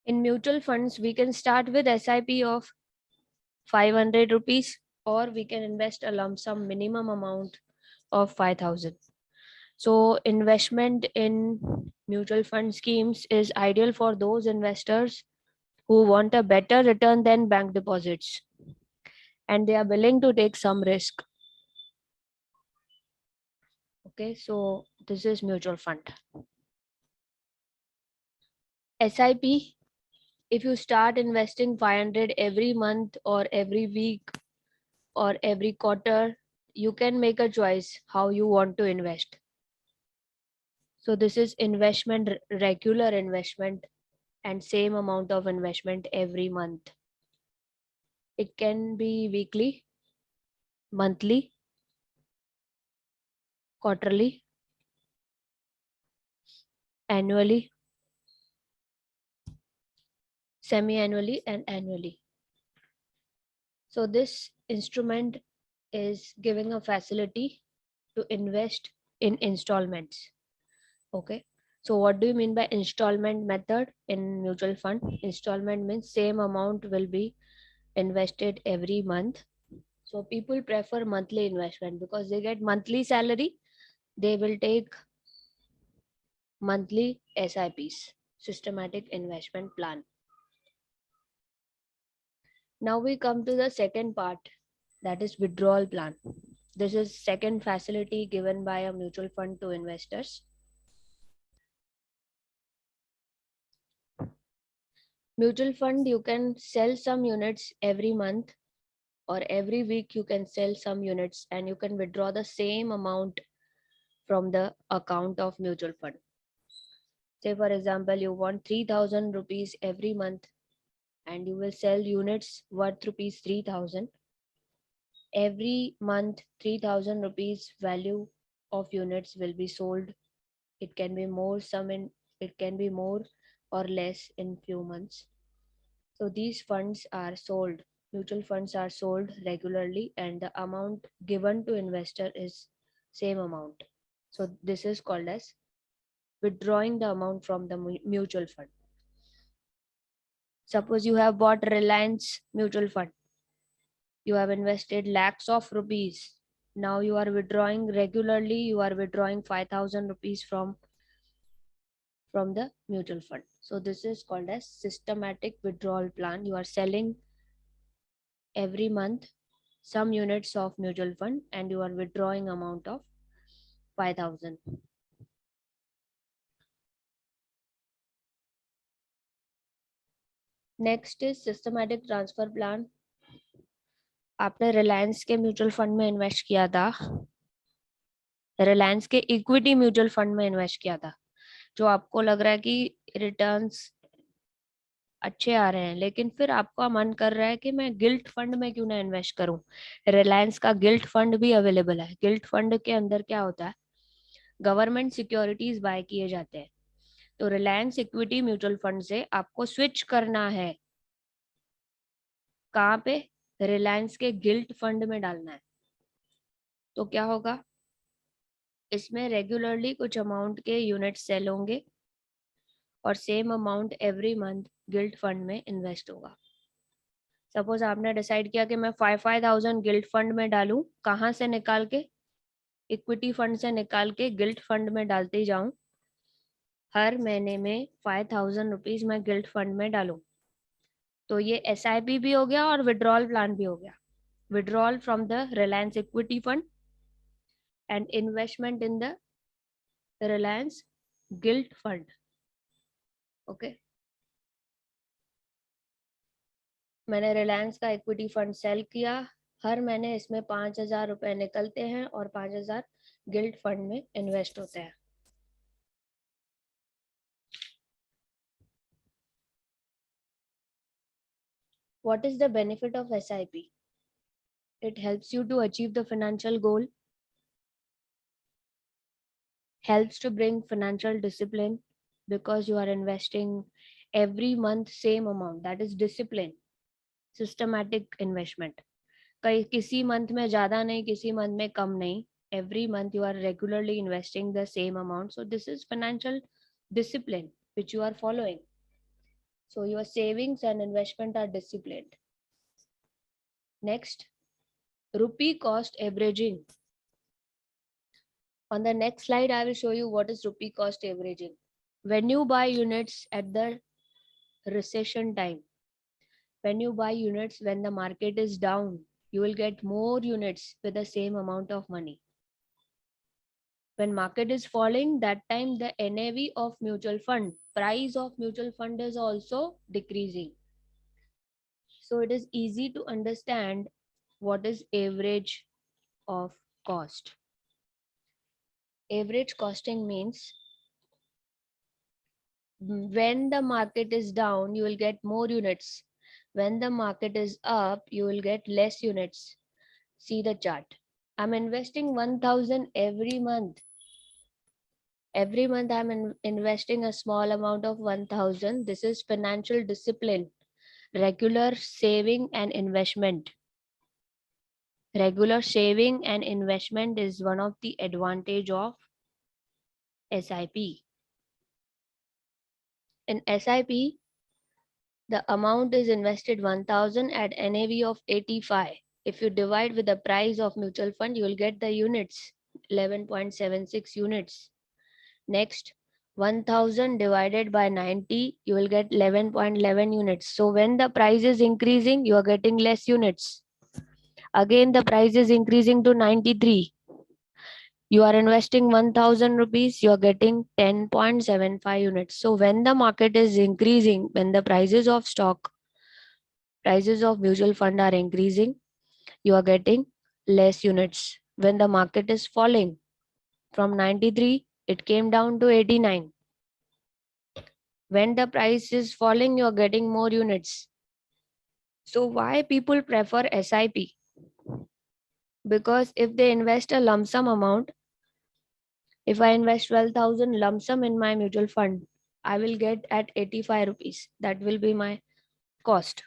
In mutual funds, we can start with SIP of 500 rupees, or we can invest a lump sum minimum amount of 5,000. So investment in mutual fund schemes is ideal for those investors who want a better return than bank deposits, and they are willing to take some risk. Okay, so this is mutual fund. SIP, if you start investing 500 every month or every week or every quarter, you can make a choice how you want to invest. So this is investment, regular investment, and same amount of investment every month. It can be weekly, monthly, quarterly, annually, semi-annually, and annually. So this instrument is giving a facility to invest in installments. Okay. So what do you mean by installment method in mutual fund? Installment means same amount will be invested every month. So people prefer monthly investment because they get monthly salary. They will take monthly SIPs, systematic investment plan. Now we come to the second part, that is withdrawal plan. This is second facility given by a mutual fund to investors. Mutual fund, you can sell some units every month or every week. You can sell some units and you can withdraw the same amount from the account of mutual fund. Say for example, you want 3,000 rupees every month and you will sell units worth rupees 3,000. Every month 3,000 rupees value of units will be sold. It can be more, it can be more or less in few months. So these funds are sold, mutual funds are sold regularly, and the amount given to investor is same amount. So this is called as withdrawing the amount from the mutual fund. Suppose you have bought Reliance mutual fund. You have invested lakhs of rupees. Now you are withdrawing regularly. You are withdrawing 5,000 rupees from the mutual fund. So this is called as systematic withdrawal plan. You are selling every month some units of mutual fund and you are withdrawing amount of 5,000. Next is systematic transfer plan. आपने रिलायंस के mutual fund में invest किया था, रिलायंस के equity mutual fund में invest किया था, जो आपको लग रहा है कि रिटर्न्स अच्छे आ रहे हैं, लेकिन फिर आपका मन कर रहा है कि मैं गिल्ट फंड में क्यों ना इन्वेस्ट करूं. रिलायंस का गिल्ट फंड भी अवेलेबल है. गिल्ट फंड के अंदर क्या होता है, गवर्नमेंट सिक्योरिटीज बाय किए जाते हैं. तो रिलायंस इक्विटी म्यूचुअल फंड से आपको स्विच करना है. कहाँ पे, रिलायंस के गिल्ट फंड में डालना है. तो क्या होगा, इसमें रेगुलरली कुछ अमाउंट के यूनिट सेल होंगे और same amount every month guilt fund में इन्वेस्ट होगा. सपोज आपने डिसाइड किया कि मैं 5,000 गिल्ट फंड में डालूं. कहाँ से निकाल के, इक्विटी फंड से निकाल के गिल्ट फंड में डालते जाऊं. हर महीने में 5,000 रुपीज मैं गिल्ट फंड में डालूं. तो ये SIP भी हो गया और विड्रॉल प्लान भी हो गया. Withdrawal from the Reliance equity fund and investment in the Reliance Gilt Fund. Okay. मैंने रिलायंस का इक्विटी फंड सेल किया. हर महीने इसमें 5,000 रुपए निकलते हैं और 5,000 गिल्ट फंड में इन्वेस्ट होते हैं. What is the benefit of SIP? It helps you to achieve the financial goal, helps to bring financial discipline because you are investing every month same amount. That is discipline, systematic investment. कई किसी month में ज्यादा नहीं, किसी month में कम नहीं. Every month you are regularly investing the same amount. So this is financial discipline which you are following. So your savings and investment are disciplined. Next, rupee cost averaging. On the next slide, I will show you what is rupee cost averaging. When you buy units at the recession time, when you buy units when the market is down, you will get more units with the same amount of money. When market is falling, that time the NAV of mutual fund, price of mutual fund is also decreasing. So it is easy to understand what is average of cost. Average costing means when the market is down, you will get more units. When the market is up, you will get less units. See the chart. I'm investing 1000 every month. Every month I'm investing a small amount of 1000. This is financial discipline, regular saving and investment. Regular saving and investment is one of the advantage of SIP. In SIP, the amount is invested 1000 at NAV of 85. If you divide with the price of mutual fund, you will get the units, 11.76 units. Next, 1000 divided by 90, you will get 11.11 units. So when the price is increasing, you are getting less units. Again, the price is increasing to 93. You are investing 1000 rupees, you are getting 10.75 units. So when the market is increasing, when the prices of stock, prices of mutual fund are increasing, you are getting less units. When the market is falling from 93, it came down to 89. When the price is falling, you are getting more units. So why people prefer SIP? Because if they invest a lump sum amount, if I invest 12,000 lump sum in my mutual fund, I will get at 85 rupees. That will be my cost.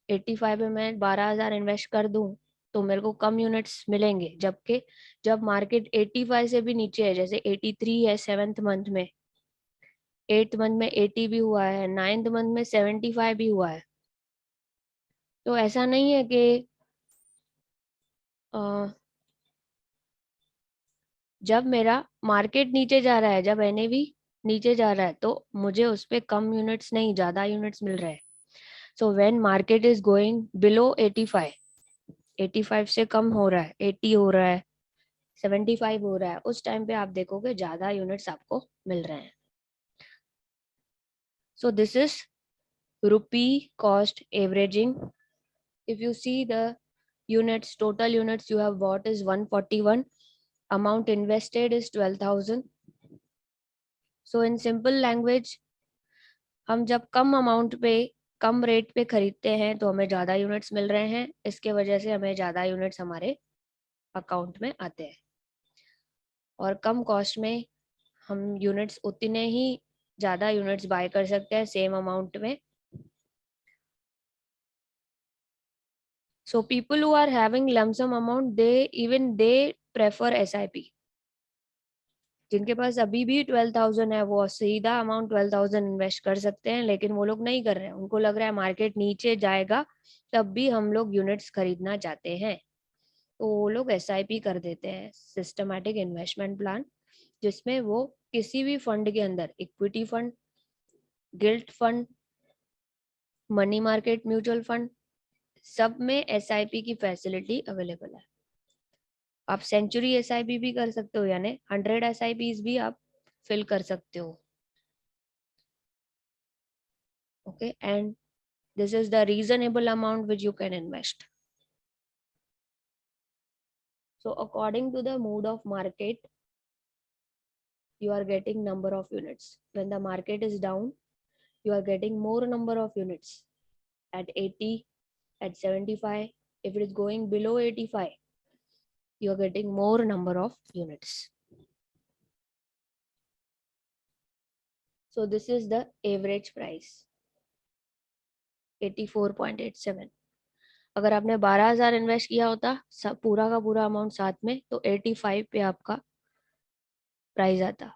85 में मैं 12,000 invest कर दूं तो मेरे को कम units मिलेंगे, जबकि जब मार्केट 85 से भी नीचे है, जैसे 83 है 7th मंथ में, 8th मंथ में 80 भी हुआ है, 9th मंथ में 75 भी हुआ है. तो ऐसा नहीं है कि जब मेरा मार्केट नीचे जा रहा है, जब एनएवी नीचे जा रहा है, तो मुझे उस पर कम यूनिट्स नहीं, ज्यादा यूनिट्स मिल रहे हैं. So when market is going below 85, 85 से कम हो रहा है, 80 हो रहा है, 75 हो रहा है, उस टाइम पे आप देखोगे ज्यादा यूनिट्स आपको मिल रहे हैं. So this is rupee cost averaging. If you see the units, total units you have bought is 141, amount invested is 12,000. so in simple language, हम जब कम अमाउंट पे कम रेट पे खरीदते हैं तो हमें ज़्यादा यूनिट्स मिल रहे हैं, इसके वजह से हमें ज़्यादा यूनिट्स हमारे अकाउंट में आते हैं. और कम कॉस्ट में हम यूनिट्स उतने ही ज़्यादा यूनिट्स बाय कर सकते हैं सेम अमाउंट में. So people who are having lump sum amount, they prefer SIP. जिनके पास अभी भी 12,000 है, वो सीधा अमाउंट 12,000 इन्वेस्ट कर सकते हैं, लेकिन वो लोग नहीं कर रहे हैं. उनको लग रहा है मार्केट नीचे जाएगा तब भी हम लोग यूनिट्स खरीदना चाहते हैं, तो वो लोग SIP कर देते हैं, सिस्टमैटिक इन्वेस्टमेंट प्लान, जिसमें वो किसी भी फंड के अंदर, equity fund, guilt fund, money market mutual fund, सब में SIP की फैसिलिटी अवेलेबल है. आप सेंचुरी SIP भी कर सकते हो, यानी 100 SIPs भी आप फिल कर सकते हो. Okay, and this is the reasonable amount which you can invest. So according to the mood of market, you are getting number of units. When the market is down, you are getting more number of units at 80, at 75. If it is going below 85, you are getting more number of units. So this is the average price, 84.87. अगर आपने 12,000 invest किया होता पूरा का पूरा amount साथ में, तो 85 पे आपका प्राइस आता.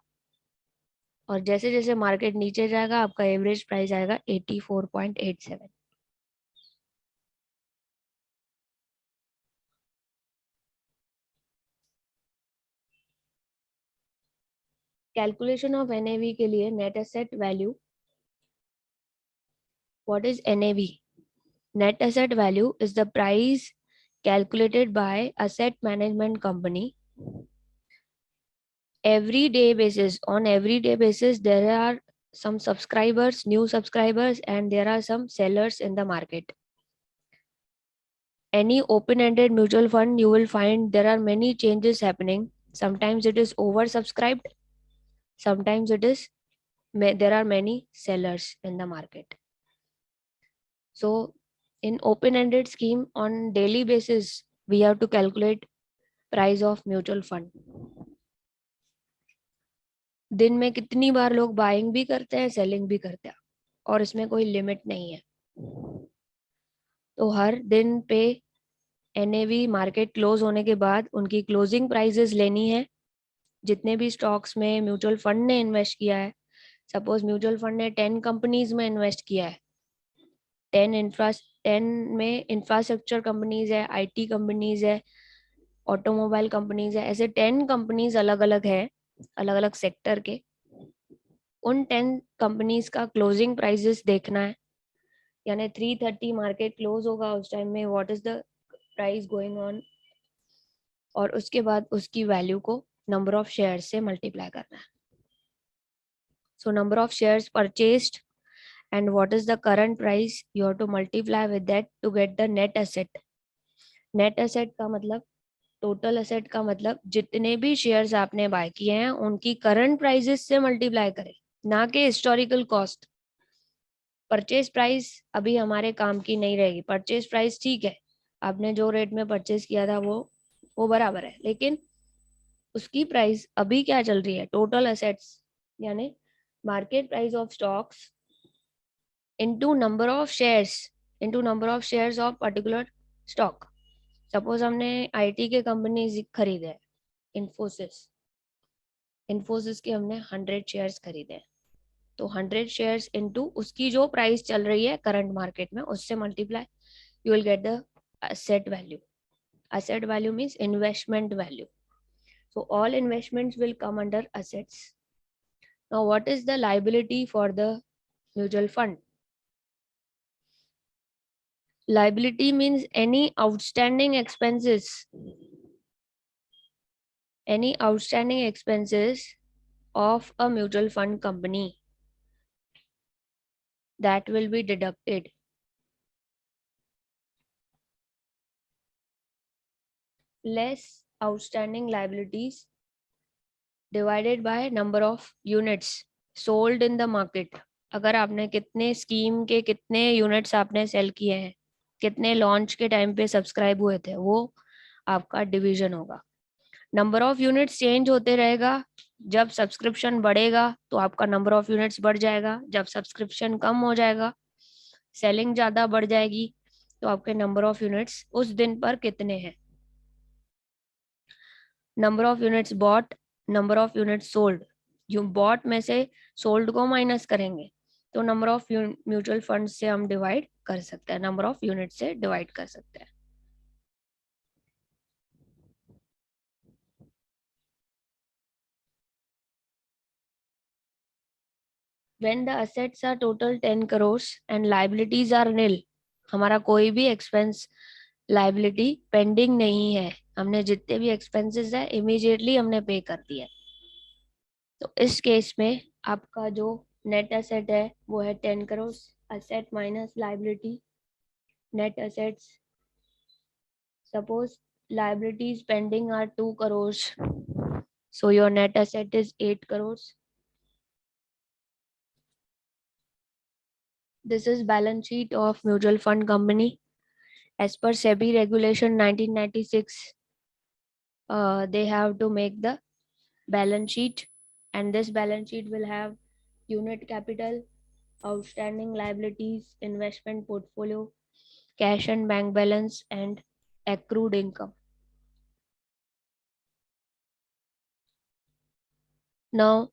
और जैसे जैसे मार्केट नीचे जाएगा आपका एवरेज प्राइस आएगा 84.87। कैलकुलेशन ऑफ एनएवी के लिए net asset value, what is NAV? Net asset value is the price calculated by asset management company on every day basis. There are some subscribers, new subscribers, and there are some sellers in the market. Any open-ended mutual fund, you will find there are many changes happening. Sometimes it is oversubscribed, sometimes it is there are many sellers in the market. So in open-ended scheme, on daily basis we have to calculate price of mutual fund. दिन में कितनी बार लोग buying भी करते हैं, selling भी करते हैं, और इसमें कोई लिमिट नहीं है। तो हर दिन पे एनएवी मार्केट क्लोज होने के बाद उनकी क्लोजिंग प्राइसेस लेनी है। जितने भी स्टॉक्स में म्यूचुअल फंड ने इन्वेस्ट किया है, सपोज म्यूचुअल फंड ने 10 कंपनीज में इन्वेस्ट किया है, 10 में इंफ्रास्ट्रक्चर कंपनीज है, आईटी कंपनीज है, ऑटोमोबाइल कंपनीज है, ऐसे 10 कंपनीज अलग अलग है, अलग अलग सेक्टर के। उन 10 कंपनीज का क्लोजिंग प्राइसेस देखना है, यानी 330 मार्केट क्लोज होगा उस टाइम में, what is the price going on, और उसके बाद उसकी वैल्यू को नंबर ऑफ शेयर्स से मल्टीप्लाई करना है। So number of shares purchased and what is the current price, you have to multiply with that to get the net asset. net asset का मतलब, टोटल एसेट का मतलब जितने भी शेयर्स आपने बाय किए हैं उनकी करंट प्राइसेस से मल्टीप्लाई करें, ना कि हिस्टोरिकल कॉस्ट। परचेज प्राइस अभी हमारे काम की नहीं रहेगी। परचेज प्राइस ठीक है, आपने जो रेट में परचेज किया था वो बराबर है, लेकिन उसकी प्राइस अभी क्या चल रही है, टोटल एसेट्स यानी market price of stocks into number of shares of particular stock. Suppose हमने आईटी के कंपनी खरीदे हैं, इन्फोसिस के हमने 100 शेयर्स खरीदे हैं, तो 100 शेयर्स इनटू उसकी जो प्राइस चल रही है करंट मार्केट में, उससे multiply, you will get the asset value. Asset value means investment value. So all investments will come under assets. Now what is the liability for the mutual fund? Liability means any outstanding expenses of a mutual fund company that will be deducted. Less outstanding liabilities divided by number of units sold in the market. अगर आपने कितने scheme के कितने units आपने cell किए हैं, कितने launch के टाइम पे सब्सक्राइब हुए थे, वो आपका डिवीजन होगा। नंबर ऑफ यूनिट्स चेंज होते रहेगा, जब सब्सक्रिप्शन बढ़ेगा तो आपका नंबर ऑफ यूनिट्स बढ़ जाएगा, जब सब्सक्रिप्शन कम हो जाएगा, सेलिंग ज्यादा बढ़ जाएगी, तो आपके नंबर ऑफ यूनिट्स उस दिन पर कितने हैं। Number of units bought, number of units sold, जो बॉट में से सोल्ड को माइनस करेंगे तो नंबर ऑफ म्यूचुअल फंड से हम डिवाइड कर सकते हैं, नंबर ऑफ यूनिट से डिवाइड कर सकते हैं। When the assets are total 10 crores and liabilities are nil, हमारा कोई भी एक्सपेंस लाइबिलिटी पेंडिंग नहीं है, हमने जितने भी एक्सपेंसेस है इमीडिएटली हमने पे कर दिया। तो इस केस में आपका जो नेट एसेट है वो है 10 crore, asset minus liability, net assets, suppose liabilities pending are 2 crores, so your net asset is 8 crores. This is balance sheet of mutual fund company. As per SEBI regulation 1996, they have to make the balance sheet, and this balance sheet will have unit capital, outstanding liabilities, investment portfolio, cash and bank balance, and accrued income. Now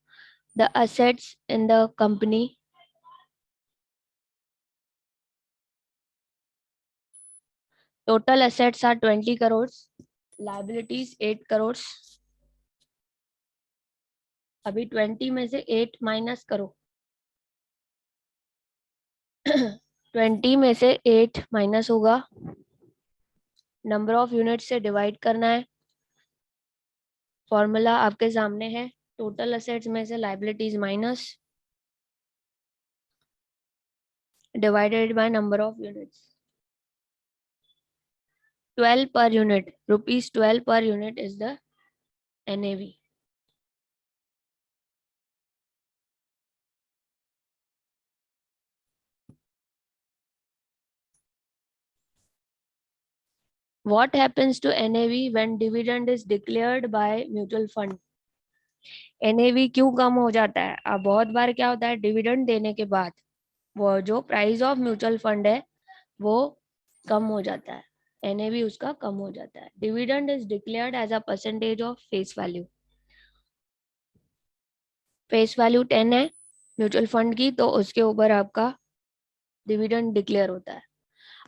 the assets in the company. Total assets are 20 crores, liabilities 8 crores. अभी 20 में से 8 minus करो 20 में से 8 minus होगा, number of unit से divide करना है। फॉर्मूला आपके सामने है, टोटल असेट्स में से liabilities minus divided by number of units. 12 per unit, rupees 12 per unit is the NAV. What happens to NAV when dividend is declared by mutual fund? NAV क्यों कम हो जाता है? अब बहुत बार क्या होता है, डिविडेंड देने के बाद वो जो प्राइस ऑफ म्यूचुअल फंड है वो कम हो जाता है, NAV उसका कम हो जाता है। Dividend is declared as a percentage of face value. Face value 10 है म्यूचुअल फंड की, तो उसके ऊपर आपका डिविडेंड डिक्लेयर होता है।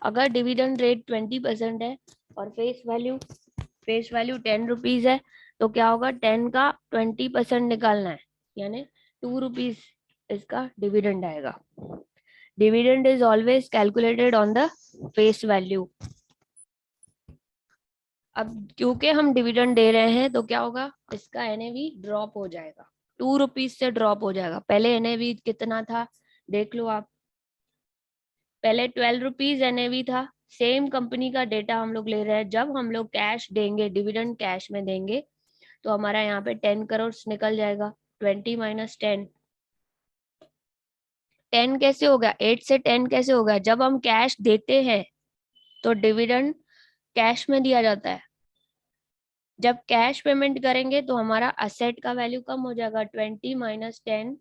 अगर डिविडेंड रेट 20% है और फेस वैल्यू 10 रुपीज है, तो क्या होगा, 10 का 20% निकालना है, यानी 2 रुपीज इसका डिविडेंड आएगा। Dividend is always calculated on the face value. अब क्योंकि हम डिविडेंड दे रहे हैं तो क्या होगा, इसका एनएवी ड्रॉप हो जाएगा, 2 रुपीज से ड्रॉप हो जाएगा। पहले एनएवी कितना था देख लो आप, पहले 12 रुपीज एनएवी था। सेम कंपनी का डेटा हम लोग ले रहे हैं, जब हम लोग कैश देंगे, डिविडेंड कैश में देंगे, तो हमारा यहाँ पे 10 करोड़ निकल जाएगा। 20 माइनस 10, 10 कैसे होगा, 8 से 10 कैसे होगा, जब हम कैश देते हैं तो डिविडेंड कैश में दिया जाता है। जब कैश पेमेंट करेंगे तो हमारा असेट का वैल्यू कम हो जाएगा, 20 माइनस 10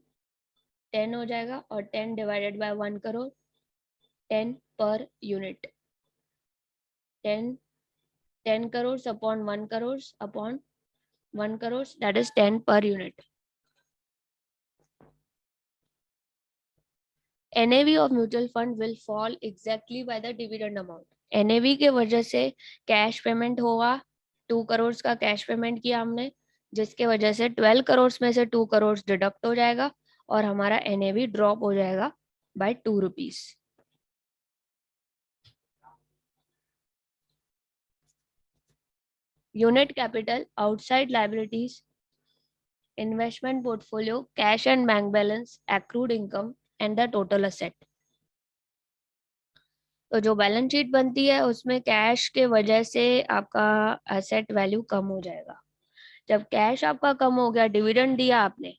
10 हो जाएगा, और 10 डिवाइडेड बाय 1 करोड़, 10 पर unit, 10 crore upon 1 crore upon 1 crore, that is 10 पर unit. NAV of mutual fund will fall exactly by the dividend amount. NAV के वजह से कैश पेमेंट होगा, 2 करोड़ का कैश पेमेंट किया हमने, जिसके वजह से 12 करोड़ में से 2 करोड़ डिडक्ट हो जाएगा और हमारा NAV ड्रॉप हो जाएगा by 2 rupees. Unit capital, outside liabilities, investment portfolio, cash and bank balance, accrued income and the total asset. तो जो बैलेंस शीट बनती है उसमें कैश के वजह से आपका एसेट वैल्यू कम हो जाएगा। जब कैश आपका कम हो गया, डिविडेंड दिया आपने,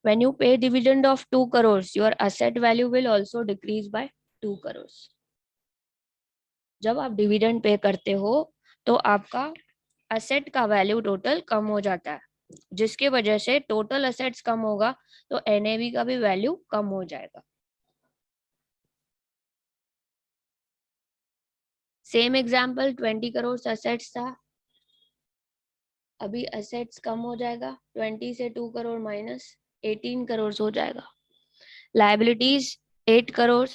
when you pay dividend of 2 crores, your asset value will also decrease by 2 crores. जब आप डिविडेंड पे करते हो तो आपका असेट का वैल्यू टोटल कम हो जाता है, जिसके वजह से टोटल असेट्स कम होगा तो एनएवी का भी वैल्यू कम हो जाएगा। सेम एग्जांपल, 20 करोड़ असेट्स था, अभी असेट्स कम हो जाएगा, 20 से 2 करोड़ माइनस 18 करोड़ हो जाएगा। Liabilities 8 crore,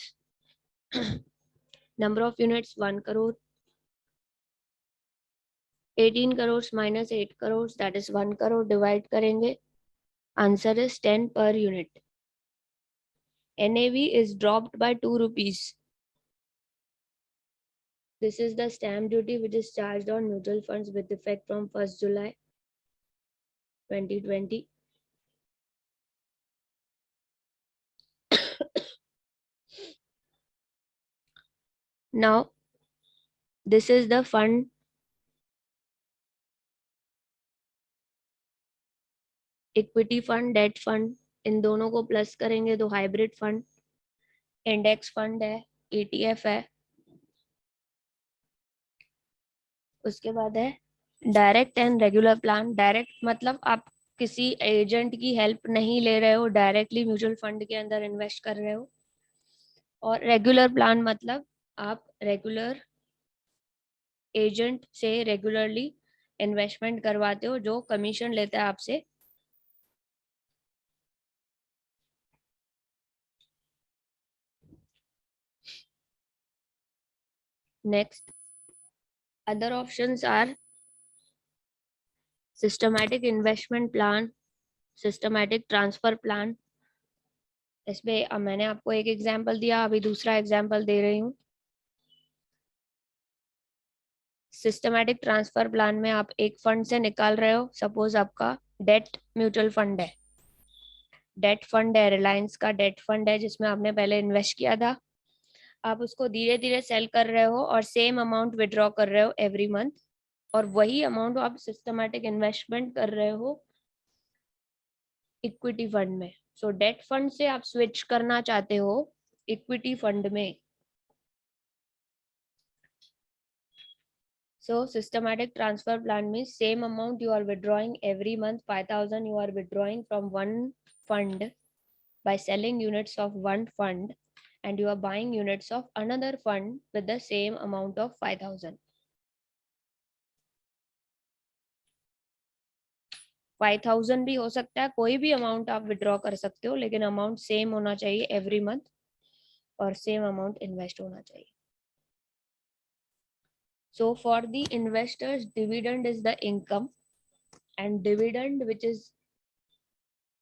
number of units 1 crore, 18 crore minus 8 crore that is 1 crore, divide करेंगे, आंसर इज 10 पर unit. NAV is dropped by 2 rupees. This is the stamp duty which is charged on mutual funds with effect from 1st July 2020. Now, this is the fund. Equity fund, debt fund, इन दोनों को plus करेंगे तो hybrid fund, index fund है, ETF है। उसके बाद है direct and regular plan. Direct मतलब आप किसी एजेंट की हेल्प नहीं ले रहे हो, डायरेक्टली म्यूचुअल फंड के अंदर इन्वेस्ट कर रहे हो। और रेगुलर प्लान मतलब आप रेगुलर एजेंट से रेगुलरली इन्वेस्टमेंट करवाते हो, जो कमीशन लेता है आपसे Next, other options are systematic investment plan, systematic transfer plan. इसमें मैंने आपको एक एग्जांपल दिया, अभी दूसरा एग्जांपल दे रही हूँ. सिस्टमैटिक ट्रांसफर प्लान में आप एक फंड से निकाल रहे हो, सपोज आपका डेट म्यूचुअल फंड है, डेट फंड है, रिलायंस का डेट फंड है जिसमें आपने पहले इन्वेस्ट किया था. आप उसको धीरे धीरे सेल कर रहे हो और सेम अमाउंट विड्रॉ कर रहे हो एवरी मंथ, और वही अमाउंट आप सिस्टमैटिक इन्वेस्टमेंट कर रहे हो इक्विटी फंड में. सो डेट फंड से आप स्विच करना चाहते हो इक्विटी फंड में. So systematic transfer plan means same amount you are withdrawing every month, 5,000 you are withdrawing from one fund by selling units of one fund, and you are buying units of another fund with the same amount of 5,000. 5,000 भी हो सकता है, कोई भी amount आप withdraw कर सकते हो, लेकिन अमाउंट सेम होना चाहिए एवरी मंथ और सेम अमाउंट इन्वेस्ट होना चाहिए. So for the investors, dividend is the income, and dividend which is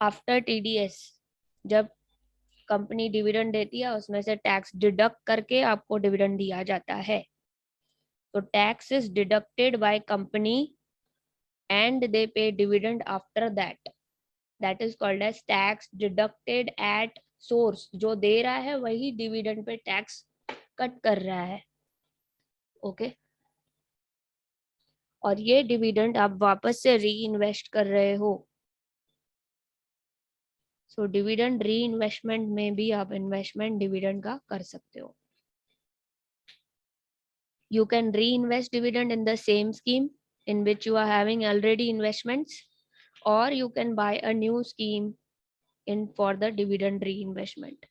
after TDS, जब कंपनी डिविडेंड देती है उसमें से टैक्स डिडक्ट करके आपको डिविडेंड दिया जाता है. तो tax is deducted by company and they pay dividend after that. That is called as tax deducted at source. जो दे रहा है वही डिविडेंड पे टैक्स कट कर रहा है. ओके और ये डिविडेंड आप वापस से री इन्वेस्ट कर रहे हो. सो डिविडेंड री इन्वेस्टमेंट में भी आप इन्वेस्टमेंट डिविडेंड का कर सकते हो. You can reinvest dividend in the same scheme in which you are having already investments, or you can buy a new scheme in for the dividend reinvestment.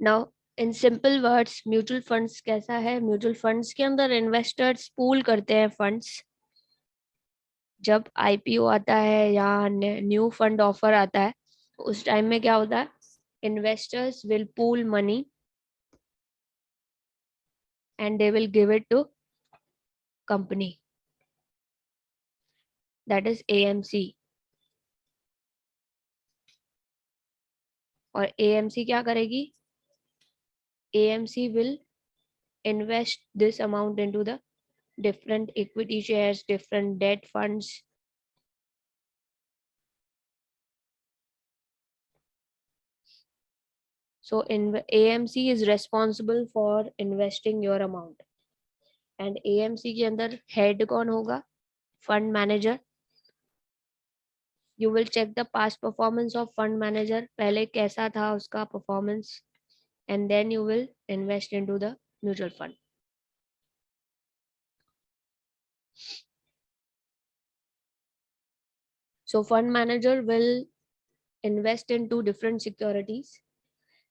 Now, in simple words, mutual funds कैसा है? Mutual funds के अंदर investors pool करते हैं funds. जब IPO आता है या न्यू फंड ऑफर आता है, उस टाइम में क्या होता है? Investors will pool money and they will give it to company, that is AMC. और AMC क्या करेगी? AMC will invest this amount into the different equity shares, different debt funds. So AMC is responsible for investing your amount. And AMC के अंदर head कौन होगा? Fund manager. You will check the past performance of fund manager. पहले कैसा था उसका performance, and then you will invest into the mutual fund. So fund manager will invest into different securities.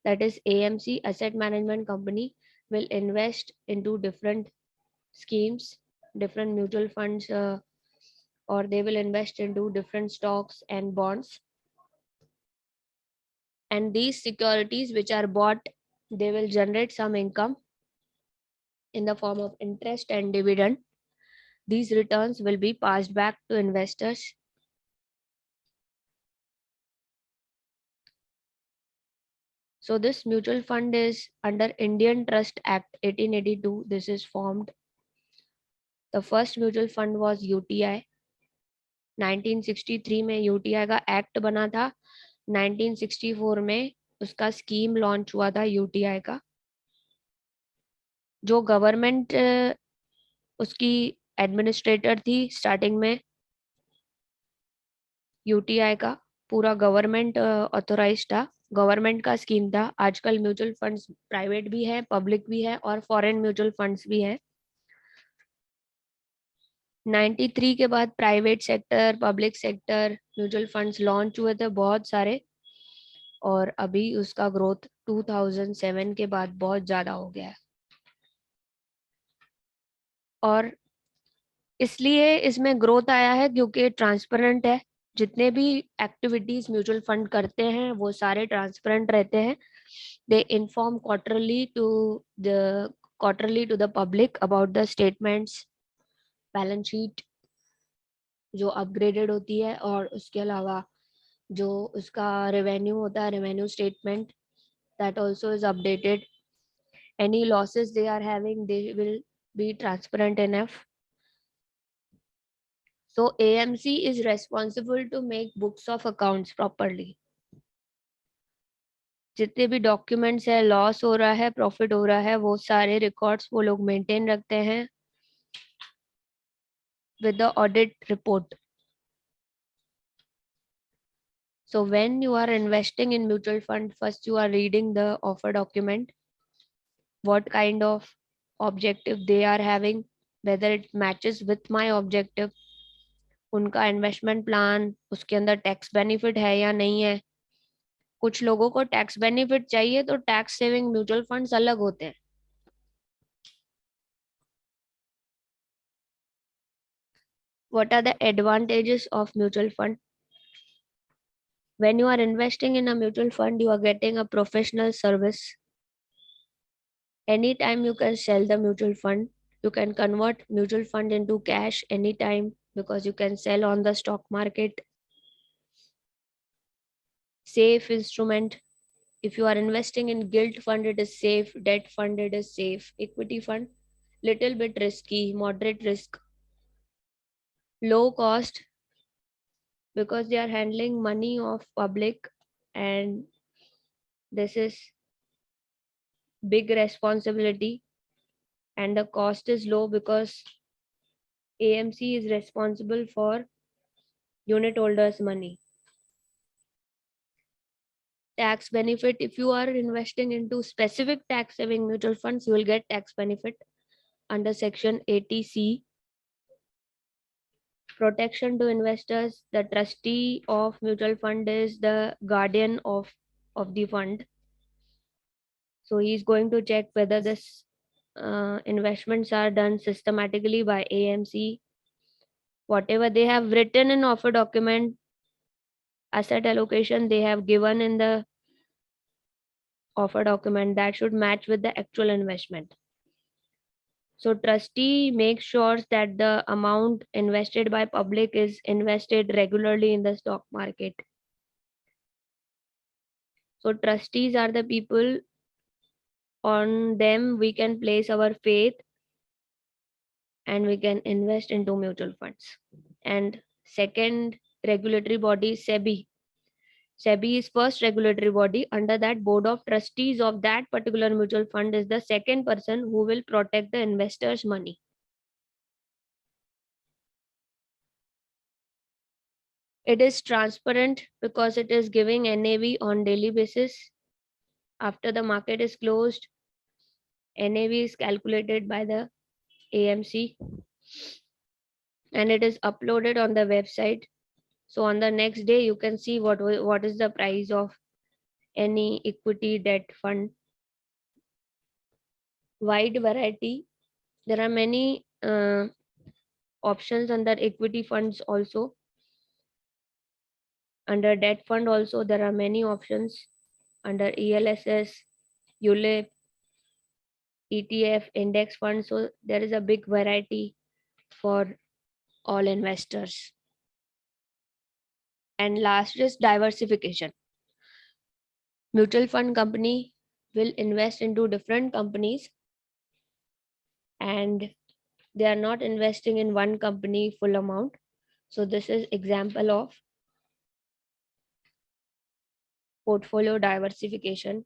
That is AMC, Asset Management Company, will invest into different schemes, different mutual funds, or they will invest into different stocks and bonds. And these securities which are bought, they will generate some income in the form of interest and dividend. These returns will be passed back to investors. So this mutual fund is under Indian Trust Act 1882. This is formed. The first mutual fund was UTI. 1963 में UTI का act बना था. 1964 में उसका scheme launch हुआ था UTI का. जो गवर्नमेंट उसकी एडमिनिस्ट्रेटर थी स्टार्टिंग में, UTI का पूरा गवर्नमेंट ऑथोराइज था, गवर्नमेंट का स्कीम था. आजकल म्यूचुअल फंड्स प्राइवेट भी है, पब्लिक भी है और फॉरेन म्यूचुअल फंड्स भी है. 93 के बाद private sector, public sector mutual funds launch हुए थे बहुत सारे, और अभी उसका ग्रोथ 2007 के बाद बहुत ज़्यादा हो गया है। और इसलिए इसमें ग्रोथ आया है क्योंकि ट्रांसपेरेंट है। जितने भी एक्टिविटीज म्यूचुअल फंड करते हैं वो सारे ट्रांसपेरेंट रहते हैं। They inform quarterly to the public about the statements, balance sheet जो अपग्रेडेड होती है, और उसके अलावा जो उसका रेवेन्यू होता है, revenue statement, that also is updated. Any losses they are having, they will be transparent enough. So AMC is responsible to make books of accounts properly. जितने भी डॉक्यूमेंट्स है, लॉस हो रहा है, प्रॉफिट हो रहा है, वो सारे रिकॉर्ड्स वो लोग मेंटेन रखते हैं with the audit report. So when you are investing in mutual fund, first you are reading the offer document, what kind of objective they are having, whether it matches with my objective, उनका investment plan, उसके अंदर tax benefit है या नहीं है. कुछ लोगों को टैक्स बेनिफिट चाहिए तो टैक्स सेविंग म्यूचुअल फंड्स अलग होते हैं. What are the advantages of mutual fund? When you are investing in a mutual fund, you are getting a professional service. Anytime you can sell the mutual fund. You can convert mutual fund into cash anytime because you can sell on the stock market. Safe instrument. If you are investing in gilt fund, it is safe. Debt fund, it is safe. Equity fund, little bit risky, moderate risk. Low cost because they are handling money of public, and this is big responsibility, and the cost is low because AMC is responsible for unit holders money. Tax benefit, if you are investing into specific tax saving mutual funds, you will get tax benefit under section 80C. Protection to investors, the trustee of mutual fund is the guardian of the fund, so he is going to check whether this investments are done systematically by AMC. Whatever they have written in offer document, asset allocation they have given in the offer document, that should match with the actual investment. So trustee makes sure that the amount invested by public is invested regularly in the stock market. So trustees are the people, on them we can place our faith and we can invest into mutual funds. And second regulatory body is SEBI. SEBI is first regulatory body. Under that, board of trustees of that particular mutual fund is the second person who will protect the investors' money. It is transparent because it is giving NAV on daily basis. After the market is closed, NAV is calculated by the AMC and it is uploaded on the website. So on the next day, you can see what is the price of any equity debt fund. Wide variety. There are many options under equity funds also. Under debt fund also, there are many options. Under ELSS, ULIP, ETF, index fund. So there is a big variety for all investors. And last is diversification. Mutual fund company will invest into different companies and they are not investing in one company full amount. So this is example of portfolio diversification.